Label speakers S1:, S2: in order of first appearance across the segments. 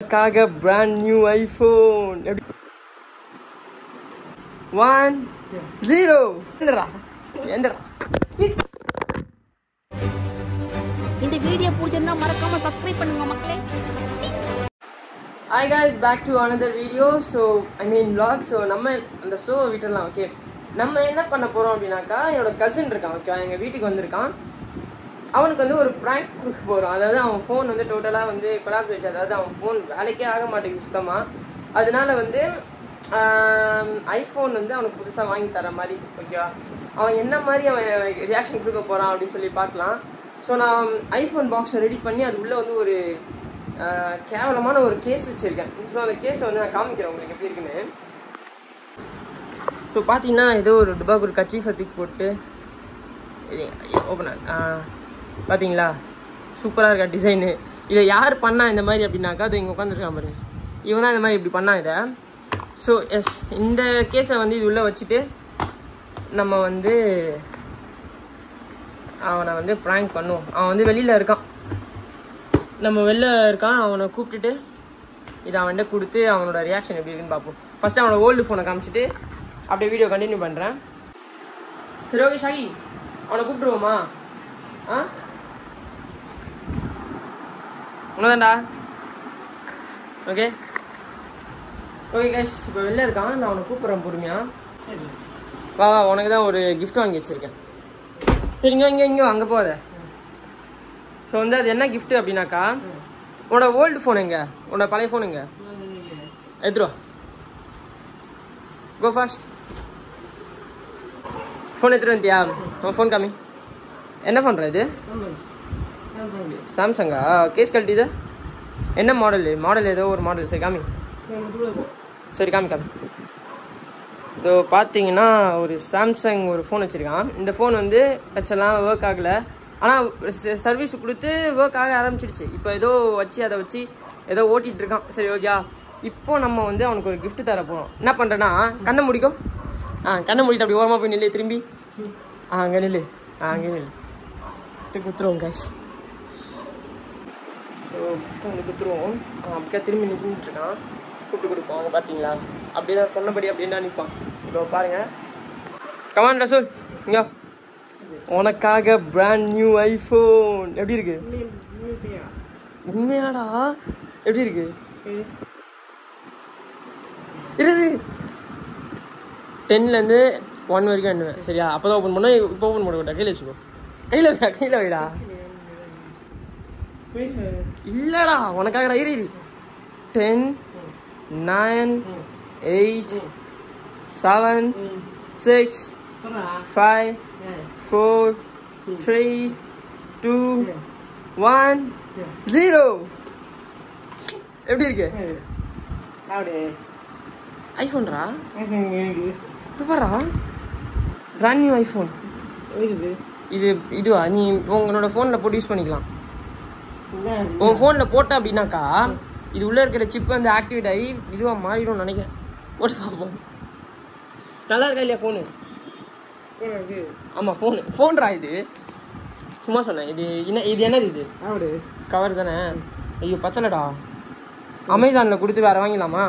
S1: Kaga brand new iPhone. 1 0. எந்திரா
S2: இந்த video பிடிச்சிருந்தா மறக்காம சப்ஸ்கிரைப் பண்ணுங்க மக்களே.
S1: Hi guys, back to another video. So vlog. So நம்ம அந்த ஷோ விட்டுடலாம். ஓகே, நம்ம என்ன பண்ண போறோம் அப்படின்னாக்கா, என்னோட கசின் இருக்கான். ஓகே, எங்க வீட்டுக்கு வந்திருக்கான். அவனுக்கு வந்து ஒரு ப்ராங்க் கொடுக்க போகிறோம். அதாவது அவன் ஃபோன் வந்து டோட்டலாக வந்து கொலாப்ஸ் ஆயிடுச்சு. அதாவது அவன் ஃபோன் வேலைக்கே ஆக மாட்டேங்குது சுத்தமாக. அதனால வந்து ஐஃபோன் வந்து அவனுக்கு புதுசாக வாங்கி தர மாதிரி. ஓகேவா, அவன் என்ன மாதிரி அவன் ரியாக்ஷன் கொடுக்க போகிறான் அப்படின்னு சொல்லி பார்க்கலாம். ஸோ நான் ஐஃபோன் பாக்ஸை ரெடி பண்ணி அது உள்ளே வந்து ஒரு கேவலமான ஒரு கேஸ் வச்சுருக்கேன். ஸோ அந்த கேஸை வந்து நான் காமிக்கிறேன் உங்களுக்கு எப்படி இருக்குன்னு. ஸோ பார்த்தீங்கன்னா ஏதோ ஒரு டுபாக்கு ஒரு கச்சீஃபை தூக்கி போட்டு ஓப்பன் பார்த்தீங்களா, சூப்பராக இருக்கா டிசைனு. இதை யார் பண்ணா இந்த மாதிரி அப்படின்னாக்கா, அது இங்கே உட்காந்துருக்கான் பாருங்க, இவன் தான் இந்த மாதிரி இப்படி பண்ணான் இதை. ஸோ எஸ், இந்த கேஸை வந்து இது உள்ளே வச்சுட்டு நம்ம வந்து அவனை வந்து ப்ராங்க் பண்ணுவோம். அவன் வந்து வெளியில் இருக்கான், நம்ம வெளில இருக்கான். அவனை கூப்பிட்டுட்டு இதை அவன்கிட்ட கொடுத்து அவனோட ரியாக்ஷன் எப்படி இருக்குன்னு பார்ப்போம். ஃபஸ்ட்டு அவனோட ஓல்டு ஃபோனை காமிச்சிட்டு அப்படியே வீடியோ கண்டினியூ பண்ணுறேன். சரி, ஓகே ஷாகி, அவனை கூப்பிட்டுருவோமா? ஆ, உன்னதாண்டா. ஓகே ஓகே கைஸ், இப்போ வெளில இருக்கான். நான் அவனை கூப்பிட்றேன் பொறுமையாக. வா வா, உனக்கு தான் ஒரு கிஃப்ட் வாங்கி வச்சுருக்கேன். சரி, இங்கே அங்கே போகாத. ஸோ வந்து அது என்ன கிஃப்ட்டு அப்படின்னாக்கா, உன்னோட ஓல்டு ஃபோன் எங்கே, உன்னோட பழைய ஃபோன் எங்கே? எடுத்துருவா, கோ ஃபாஸ்ட். ஃபோன் எடுத்துகிட்டு வந்துட்டியா? உன் ஃபோன் காமி. என்ன பண்ணுற இது? சாம்சங்கா? கேஸ் கழட்டி இது என்ன மாடல் ஏதோ ஒரு மாடல். சரி காமி, சரி காமி. இதோ பார்த்தீங்கன்னா ஒரு சாம்சங் ஒரு ஃபோன் வச்சுருக்கான். இந்த ஃபோன் வந்து டச்செல்லாம் ஒர்க் ஆகலை, ஆனால் சர்வீஸ் கொடுத்து ஒர்க் ஆக ஆரம்பிச்சிடுச்சு. இப்போ ஏதோ வச்சு அதை வச்சு ஏதோ ஓட்டிகிட்டு இருக்கான். சரி ஓகே, இப்போ நம்ம வந்து அவனுக்கு ஒரு கிஃப்ட் தர போகிறோம். என்ன பண்ணுறேன்னா, கண்ணை முடிக்கும். கண்ணை முடிட்டு அப்படி ஓரமாக போய் நில்லு, திரும்பி அங்கே நில்லு, அங்கே நில்லு, குத்துருவோம் கைஸ். ஸோ ஃபஸ்ட்டு வந்து குத்துருவோம். அப்படியே திரும்பி நின்றுட்டுருக்கான். கூப்பிட்டு கொடுப்போம். அவங்க பார்த்தீங்களா, அப்படியே தான் சொன்னபடி அப்படியே தான் நிற்பான். இப்போ பாருங்கள். கமான் ரசூல், இங்கே உனக்காக பிராண்ட் நியூ ஐஃபோன். எப்படி இருக்கு? உண்மையாடா? எப்படி இருக்கு? இரு 10லேருந்து 1 வரைக்கும் எண்ணுவேன். சரியா? அப்போ தான் ஓப்பன் பண்ண. இப்போ ஓப்பன் பண்ண மாட்டா, கையில் வச்சுக்கோ. கையில் வைடா. இல்லடா, உனக்காகடா. இரு 10 9 8 7 6 5 4 3 2 1 0. எப்படி இருக்கு? ஐஃபோன்ரா, துவரா, பிராண்ட் நியூ ஐஃபோன். இதுவா? நீ உங்களோட ஃபோனில் போட்டு யூஸ் பண்ணிக்கலாம். உன் ஃபோனில் போட்ட அப்படின்னாக்கா, இது உள்ளே இருக்கிற சிப் வந்து ஆக்டிவேட் ஆகி இதுவாக மாறிடும்னு நினைக்கிறேன். போட்டு பார்ப்போம். நல்லா இருக்கா இல்லையா ஃபோனு? ஆமாம், ஃபோன்ரா இது. சும்மா சொன்னேன். இது என்னது? இது கவர் தானே? ஐயோ பச்சலடா. அமேசானில் கொடுத்து வேறு வாங்கிடலாமா?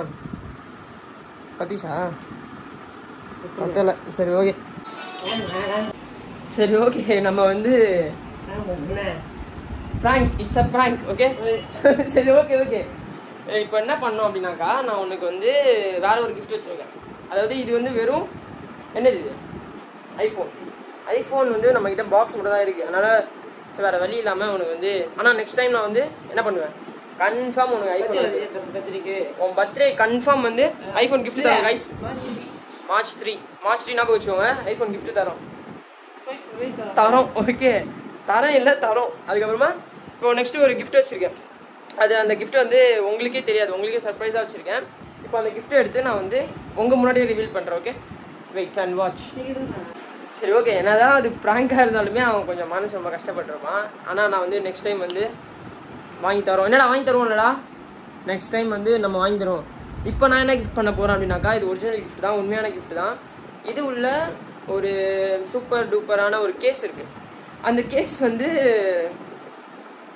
S1: பத்திஷா பத்தலை. சரி ஓகே, சரி ஓகே, நம்ம வந்து prank, it's a prank. Okay சரி ஓகே ஓகே. இப்போ என்ன பண்ணோம் அப்படின்னாக்கா, நான் உனக்கு வந்து வேற ஒரு கிஃப்ட் வச்சுருக்கேன். அதாவது இது வந்து வெறும் என்னது, இது ஐஃபோன் வந்து நம்மக்கிட்ட பாக்ஸ் மட்டும் தான் இருக்குது. அதனால் சரி, வேறு வழி இல்லாமல் உனக்கு வந்து, ஆனால் நெக்ஸ்ட் டைம் நான் வந்து என்ன பண்ணுவேன், கன்ஃபார்ம் உனக்கு ஐஃபோன் உன் பர்த்டே கன்ஃபார்ம் வந்து ஐஃபோன் கிஃப்ட் தரோம் கைஸ். மார்ச் 3 ஞாபகம் வச்சுக்கோங்க. ஐஃபோன் கிஃப்ட் தரோம். ஓகே, தரம் இல்லை தரோம். அதுக்கப்புறமா இப்போ நெக்ஸ்ட்டு ஒரு கிஃப்ட் வச்சுருக்கேன். அந்த கிஃப்ட் வந்து உங்களுக்கே தெரியாது, உங்களுக்கே சர்ப்ரைஸாக வச்சுருக்கேன். இப்போ அந்த கிஃப்ட்டை எடுத்து நான் வந்து உங்கள் முன்னாடியே ரிவீல் பண்ணுறேன். Okay, wait and watch. சரி ஓகே, என்னதான் அது ப்ராங்காக இருந்தாலுமே அவன் கொஞ்சம் மனசு ரொம்ப கஷ்டப்பட்டுருப்பான். ஆனால் நான் வந்து நெக்ஸ்ட் டைம் வந்து வாங்கி தரோம். என்னடா வாங்கி தருவோம்? இல்லடா, நெக்ஸ்ட் டைம் வந்து நம்ம வாங்கி தருவோம். இப்போ நான் என்ன கிஃப்ட் பண்ண போகிறேன் அப்படின்னாக்கா, இது ஒரிஜினல் கிஃப்ட் தான், உண்மையான கிஃப்ட் தான். இது உள்ள ஒரு சூப்பர் டூப்பரான ஒரு கேஸ் இருக்குது. அந்த கேஸ் வந்து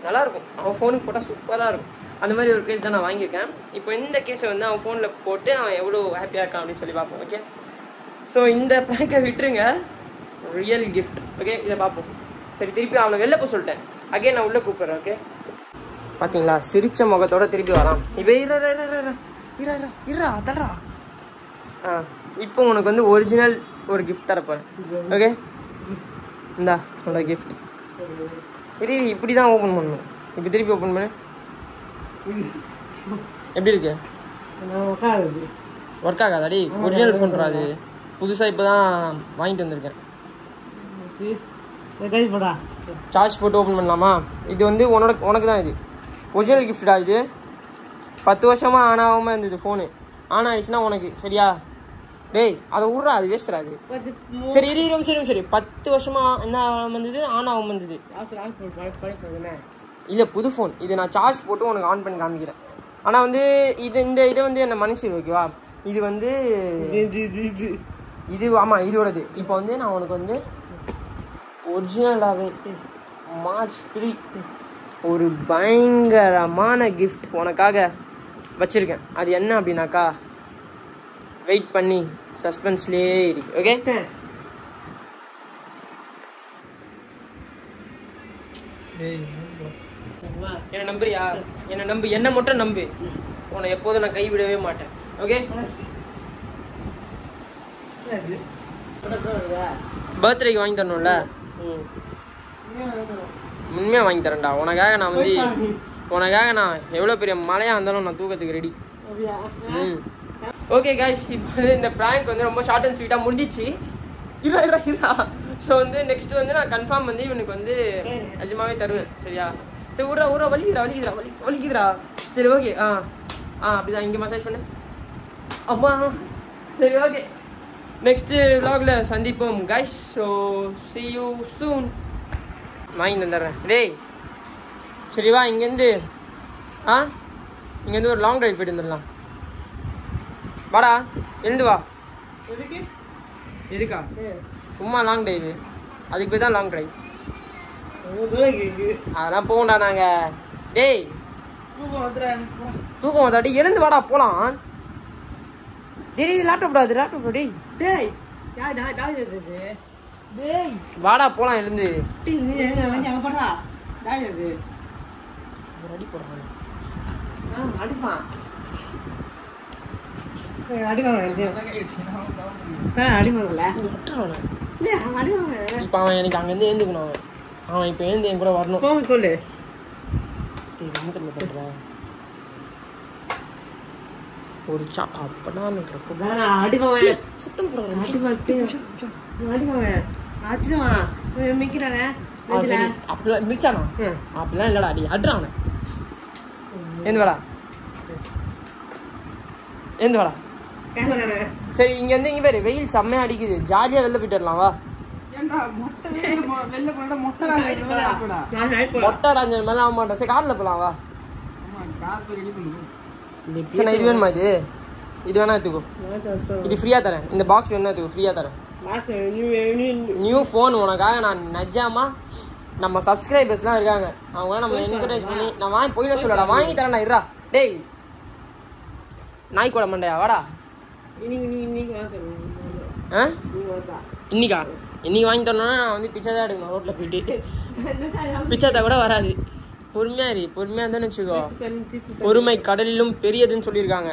S1: நல்லாயிருக்கும். அவன் ஃபோனுக்கு போட்டால் சூப்பராக இருக்கும். அந்த மாதிரி ஒரு கேஸ் தான் நான் வாங்கியிருக்கேன். இப்போ இந்த கேஸை வந்து அவன் ஃபோனில் போட்டு அவன் எவ்வளோ ஹாப்பியாக இருக்கான் அப்படின்னு சொல்லி பார்ப்போம். ஓகே, ஸோ இந்த ப்ராங்கை விட்டுருங்க, ரியல் கிஃப்ட். ஓகே, இதை பார்ப்போம். சரி, திருப்பி அவனை வெளில போக சொல்லிட்டேன். அகைன் நான் உள்ளே கூப்பிட்றேன். ஓகே, பார்த்தீங்களா சிரிச்ச முகத்தோட திருப்பி வரான். இப்போ இரா தடா. இப்போ உனக்கு வந்து ஒரிஜினல் ஒரு கிஃப்ட் தரப்போறேன். ஓகே, இந்தா உன்னோட கிஃப்ட். இப்படி தான் ஓப்பன் பண்ணணும். இப்போ திருப்பி ஓப்பன் பண்ணு. எப்படி இருக்கு? ஒர்க் ஆகாதாடி? ஒரிஜினல் ஃபோன்ரா அது, புதுசாக இப்போ தான் வாங்கிட்டு வந்திருக்கேன். சார்ஜ் போட்டு ஓப்பன் பண்ணலாமா? இது வந்து உனக்கு தான். இது ஒரிஜினல் கிஃப்டா. இது 10 வருஷமாக ஆன் ஆகாமல் இருந்தது ஃபோனு. ஆன் ஆகிடுச்சுன்னா உனக்கு. சரியா? டேய் அதை விட்றா, அது வேஸ்ட்ரா அது. சரி சரி 10 வருஷமாக என்ன ஆகாமல் இருந்தது, ஆன் ஆகாமல் இருந்தது. இல்லை, புது ஃபோன். இது நான் சார்ஜ் போட்டு உனக்கு ஆன் பண்ணி காமிக்கிறேன். ஆனால் வந்து இதை வந்து என்னை மன்னிச்சிரு. ஓகேவா? இது வந்து இது ஆமாம் இதோடது. இப்போ வந்து நான் உனக்கு வந்து ஒரிஜினலாகவே மார்ச் 3 ஒரு பயங்கரமான கிஃப்ட் உனக்காக வச்சுருக்கேன். அது என்ன அப்படின்னாக்கா, வெயிட் பண்ணி சஸ்பென்ஸ்லேயே இருக்கு. ஓகே, என்ன நம்புறியா? என்ன நம்பு, என்ன மட்டும் நம்பு. உன்னை எப்போதும் நான் கைவிடவே மாட்டேன். ஓகே, பர்த்டேக்கு வாங்கி தரணும்ல, உண்மையாக வாங்கி தரேன்டா உனக்காக. நான் வந்து நான் எவ்வளோ பெரிய மழையாக இருந்தாலும் நான் தூக்கத்துக்கு ரெடி. ஓகே காய்ஸ், இப்போ வந்து இந்த ப்ராங்க் வந்து ரொம்ப ஷார்ட் அண்ட் ஸ்வீட்டாக முடிஞ்சிச்சு. இரா. ஸோ வந்து நெக்ஸ்ட் வந்து நான் கன்ஃபார்ம் வந்து இவனுக்கு வந்து நிஜமாவே தருவேன். சரியா? சரி, ஊரா வலிக்குதுடா. சரி, ஓகே. அப்படிதான். இங்கே மசாஜ் பண்ணு. அம்மா. சரி, ஓகே, நெக்ஸ்ட்டு vlogல சந்திப்போம் guys. So see you soon. வாங்கி தந்துடுறேன். டேய் சரி வா, இங்கேருந்து ஒரு லாங் ட்ரைவ் போய்ட்டு வந்துடலாம். வாடா, எழுந்து வா. எதுக்கா? சும்மா லாங் ட்ரைவு. அதுக்கு போய் தான் லாங் ட்ரைவ். அதெல்லாம் போகண்டா நாங்கள். டேய் தூக்கம் வந்தாடி, எழுந்து வாடா போகலாம். டேய் லேப்டாப் டேய் வாடா போலாம். எழுந்து இப்ப அவன் எனக்கு அங்கிருந்து எழுந்துக்கணும். அவன் இப்ப எழுந்து என் கூட வரணும். சொல்லு ஒரு அப்பதான் சுத்தம் அப்படிலாம் இல்லடா. அடி அட்றான். எழுந்து வாடா. சரி, இங்க வந்து இங்க பேரு வெயில் செம்மையா அடிக்குது. ஜாலியா வெளில போயிட்டு வரலாம். வா. மொட்டை ராஞ்சல் மேல ஆக மாட்டோம். சரி, கார்ல போலாம். வா. சரி, இது வேணுமா? இது வேணா எடுத்துக்கோ. இது ஃப்ரீயா தரேன். இந்த பாக்ஸ் வேணும்னா எடுத்துக்கோ, ஃப்ரீயா தரேன். நியூ ஃபோன் உனக்காக. நான் நிஜமா நம்ம சப்ஸ்கிரைபர்ஸ்லாம் இருக்காங்க, அவங்களாம் நம்மளை என்கரேஜ் பண்ணி நான் வாங்கி போயில சொல்லடா வாங்கி தரேன். நான் இருடா. டேய் நாய் கூட மண்டையா, வாடா. இன்னைக்கா? இன்னைக்கு வாங்கி தரணும்னா நான் வந்து பிச்சை தான் எடுக்கணும். ரோட்டில் போயிட்டு பிச்சை கூட வராது. பொறுமையாக இருந்தான்னு வச்சுக்கோ. பொறுமை கடலிலும் பெரியதுன்னு சொல்லியிருக்காங்க.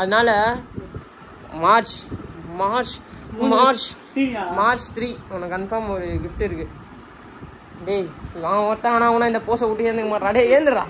S1: அதனால மார்ச் 3 உனக்கு கன்ஃபார்ம் ஒரு கிஃப்ட் இருக்கு. டேய் நான் ஒருத்தான் ஆனால் இந்த போஸை விட்டு ஏந்துக்க மாட்டான். டே ஏந்துடுறா.